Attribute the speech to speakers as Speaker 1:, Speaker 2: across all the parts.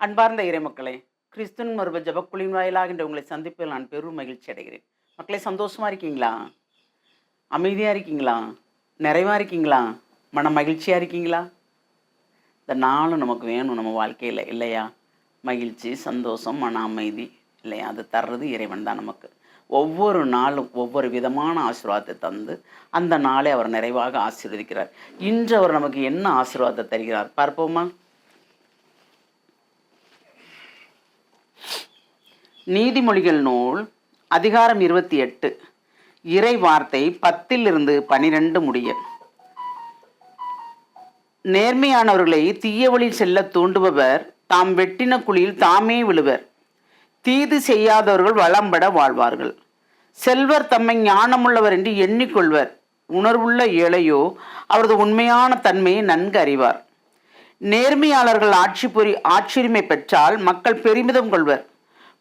Speaker 1: அன்பார்ந்த இறைமக்களே, கிறிஸ்துவின் மறுப ஜபக்குழியின் வாயிலாக இன்று உங்களை சந்திப்பில் நான் பெரும் மகிழ்ச்சி அடைகிறேன். மக்களே, சந்தோஷமா இருக்கீங்களா? அமைதியா இருக்கீங்களா? நிறைவா இருக்கீங்களா? மன மகிழ்ச்சியா இருக்கீங்களா? இந்த நாளும் நமக்கு வேணும் நம்ம வாழ்க்கையில், இல்லையா? மகிழ்ச்சி, சந்தோஷம், மன அமைதி, இல்லையா? அது தர்றது இறைவன் தான் நமக்கு. ஒவ்வொரு நாளும் ஒவ்வொரு விதமான ஆசீர்வாதத்தை தந்து அந்த நாளை அவர் நிறைவாக ஆசீர்வதிக்கிறார். இன்று அவர் நமக்கு என்ன ஆசீர்வாதத்தை தருகிறார் பார்ப்போமா? நீதிமொழிகள் நூல் அதிகாரம் 28 இறை வார்த்தை 10-12 முடிய. நேர்மையானவர்களை தீய வழியில் செல்ல தூண்டுபவர் தாம் வெட்டின குழியில் தாமே விழுவர். தீது செய்யாதவர்கள் வளம்பட வாழ்வார்கள். செல்வர் தம்மை ஞானமுள்ளவர் என்று எண்ணிக்கொள்வர். உணர்வுள்ள ஏழையோ அவரது உண்மையான தன்மையை நன்கு அறிவார். நேர்மையாளர்கள் ஆட்சியுரிமை பெற்றால் மக்கள் பெருமிதம் கொள்வர்.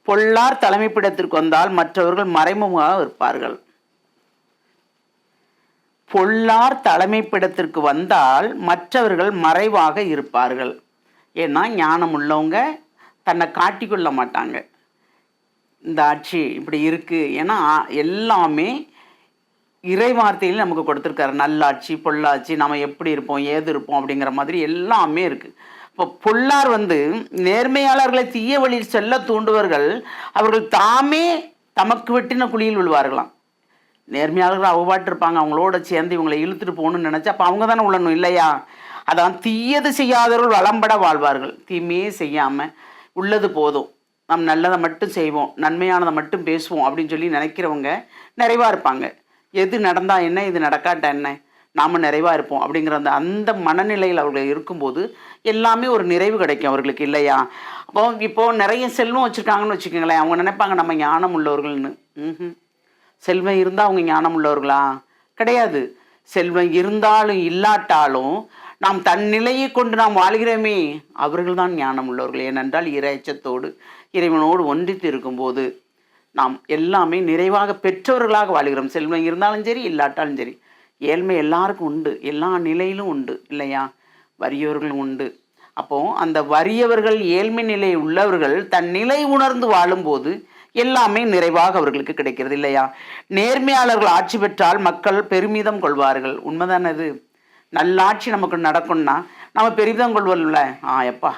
Speaker 1: பொல்லார் தலைமைப்பிடத்திற்கு வந்தால் மற்றவர்கள் மறைமுகமாக இருப்பார்கள். பொல்லார் தலைமைப்பிடத்திற்கு வந்தால் மற்றவர்கள் மறைவாக இருப்பார்கள். ஏன்னா ஞானம் உள்ளவங்க தன்னை காட்டிக்கொள்ள மாட்டாங்க. இந்த ஆட்சி இப்படி இருக்கு, ஏன்னா எல்லாமே இறை வார்த்தையில் நமக்கு கொடுத்துருக்காரு. நல்லாட்சி, பொள்ளாட்சி, நம்ம எப்படி இருப்போம், ஏது இருப்போம் அப்படிங்கிற மாதிரி எல்லாமே இருக்கு. இப்போ பொல்லார் நேர்மையாளர்களை தீய வழியில் செல்ல தூண்டுவர்கள் அவர்கள் தாமே தமக்கு வெட்டின குழியில் விழுவார்களாம். நேர்மையாளர்கள் அவபாட்டு இருப்பாங்க, அவங்களோட சேர்ந்து இவங்களை இழுத்துட்டு போகணும்னு நினச்சா அப்போ அவங்க தானே உள்ளணும், இல்லையா? அதான் தீயது செய்யாதவர்கள் வளம்பட வாழ்வார்கள். தீமையே செய்யாமல் உள்ளது போதும், நம் நல்லதை மட்டும் செய்வோம், நன்மையானதை மட்டும் பேசுவோம் அப்படின்னு சொல்லி நினைக்கிறவங்க நிறைவாக இருப்பாங்க. எது நடந்தால் என்ன, இது நடக்காட்டா என்ன, நாம் நிறைவாக இருப்போம் அப்படிங்கிற அந்த மனநிலையில் அவர்கள் இருக்கும்போது எல்லாமே ஒரு நிறைவு கிடைக்கும் அவர்களுக்கு, இல்லையா? இப்போது நிறைய செல்வம் வச்சுருக்காங்கன்னு வச்சுக்கோங்களேன், அவங்க நினைப்பாங்க நம்ம ஞானம் உள்ளவர்கள்னு. செல்வம் இருந்தால் அவங்க ஞானம் உள்ளவர்களா? கிடையாது. செல்வம் இருந்தாலும் இல்லாட்டாலும் நாம் தன் நிலையை கொண்டு நாம் வாழ்கிறோமே, அவர்கள் தான் ஞானம் உள்ளவர்கள். ஏனென்றால் இறைச்சத்தோடு இறைவனோடு ஒன்றித்து இருக்கும்போது நாம் எல்லாமே நிறைவாக பெற்றவர்களாக வாழ்கிறோம். செல்வம் இருந்தாலும் சரி, இல்லாட்டாலும் சரி. ஏழ்மை எல்லாருக்கும் உண்டு, எல்லா நிலையிலும் உண்டு, இல்லையா? வறியவர்களும் உண்டு. அப்போது அந்த வறியவர்கள், ஏழ்மை நிலை உள்ளவர்கள் தன் நிலை உணர்ந்து வாழும்போது எல்லாமே நிறைவாக அவர்களுக்கு கிடைக்கிறது, இல்லையா? நேர்மையாளர்கள் ஆட்சி பெற்றால் மக்கள் பெருமிதம் கொள்வார்கள். உண்மைதானது. நல்லாட்சி நமக்கு நடக்கும்னா நம்ம பெருமிதம் கொள்வோம்ல. எப்பா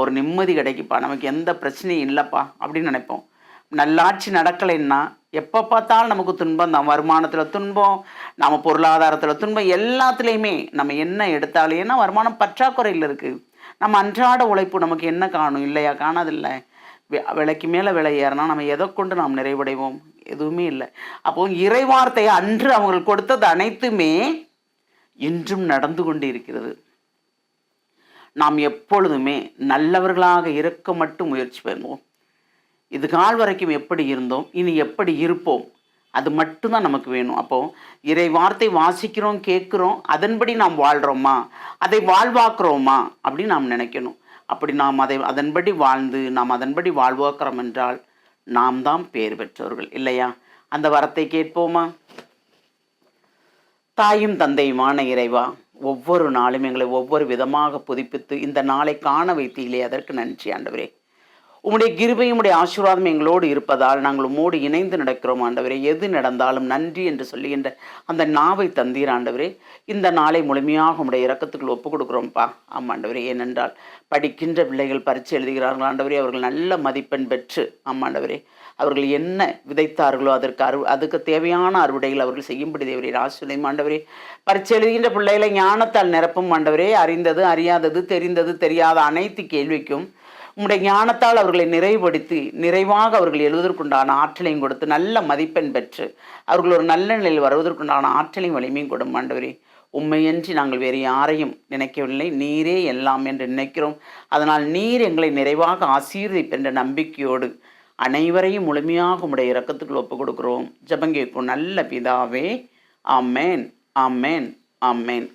Speaker 1: ஒரு நிம்மதி கிடைக்குப்பா, நமக்கு எந்த பிரச்சனையும் இல்லைப்பா அப்படின்னு நினைப்போம். நல்லாட்சி நடக்கலைன்னா எப்போ பார்த்தாலும் நமக்கு துன்பம் தான். வருமானத்தில் துன்பம், நம்ம பொருளாதாரத்தில் துன்பம், எல்லாத்துலேயுமே நம்ம என்ன எடுத்தாலேன்னா வருமானம் பற்றாக்குறையில் இருக்குது. நம்ம அன்றாட உழைப்பு நமக்கு என்ன காணும், இல்லையா? காணாதில்லை. விலைக்கு மேலே விலை ஏறினா நம்ம எதை கொண்டு நாம் நிறைவடைவோம்? எதுவுமே இல்லை. அப்போது இறைவார்த்தையை அன்று அவங்க கொடுத்தது அனைத்துமே இன்றும் நடந்து கொண்டு இருக்கிறது. நாம் எப்பொழுதுமே நல்லவர்களாக இருக்க மட்டும் முயற்சி பண்ணுவோம். இது கால் வரைக்கும் எப்படி இருந்தோம், இனி எப்படி இருப்போம், அது மட்டும்தான் நமக்கு வேணும். அப்போது இறை வார்த்தை வாசிக்கிறோம், கேட்குறோம், அதன்படி நாம் வாழ்கிறோமா, அதை வாழ்வாக்குறோமா அப்படின்னு நாம் நினைக்கணும். அப்படி நாம் அதன்படி வாழ்ந்து நாம் அதன்படி வாழ்வாக்குறோம் என்றால் நாம் தான் பேர் பெற்றவர்கள், இல்லையா? அந்த வரத்தை கேட்போமா? தாயும் தந்தையுமான இறைவா, ஒவ்வொரு நாளும் எங்களை ஒவ்வொரு விதமாக புதுப்பித்து இந்த நாளை காண வைத்தீங்களே, அதற்கு நன்றி ஆண்டவரே. உம்முடைய கிருபையும் உம்முடைய ஆசீர்வாதம் எங்களோடு இருப்பதால் நாங்கள் உம்மோடு இணைந்து நடக்கிறோம் ஆண்டவரே. எது நடந்தாலும் நன்றி என்று சொல்லுகின்ற அந்த நாவை தந்தீர் ஆண்டவரே. இந்த நாளை முழுமையாக உம்முடைய இரக்கத்துக்குள் ஒப்புக் கொடுக்குறோம்ப்பா. ஆமாண்டவரே. ஏனென்றால் படிக்கின்ற பிள்ளைகள் பரீட்சை எழுதுகிறார்கள் ஆண்டவரே, அவர்கள் நல்ல மதிப்பெண் பெற்று ஆமாண்டவரே அவர்கள் என்ன விதைத்தார்களோ அதுக்கு தேவையான அறுவடைகள் அவர்கள் செய்யும்படி தேவரே ஆசீர்வதியும் ஆண்டவரே. பரீட்சை எழுதுகின்ற பிள்ளைகளை ஞானத்தால் நிரப்பும் ஆண்டவரே. அறிந்தது அறியாதது தெரிந்தது தெரியாத அனைத்து கேள்விக்கும் உம்முடைய ஞானத்தால் அவர்களை நிறைவுபடுத்தி நிறைவாக அவர்கள் எழுதுவதற்குண்டான ஆற்றலையும் கொடுத்து நல்ல மதிப்பெண் பெற்று அவர்கள் ஒரு நல்ல நிலையில் வருவதற்குண்டான ஆற்றலையும் வலிமையும் கொடும் ஆண்டவரே. உண்மையன்றி நாங்கள் வேறு யாரையும் நினைக்கவில்லை, நீரே எல்லாம் என்று நினைக்கிறோம். அதனால் நீர் எங்களை நிறைவாக ஆசீர்வதிப்பென்ற நம்பிக்கையோடு அனைவரையும் முழுமையாக உம்முடைய இரக்கத்துக்குள் ஒப்புக் கொடுக்கிறோம். ஜெபம் கேட்கும் நல்ல பிதாவே. ஆமேன், ஆமேன், ஆமேன்.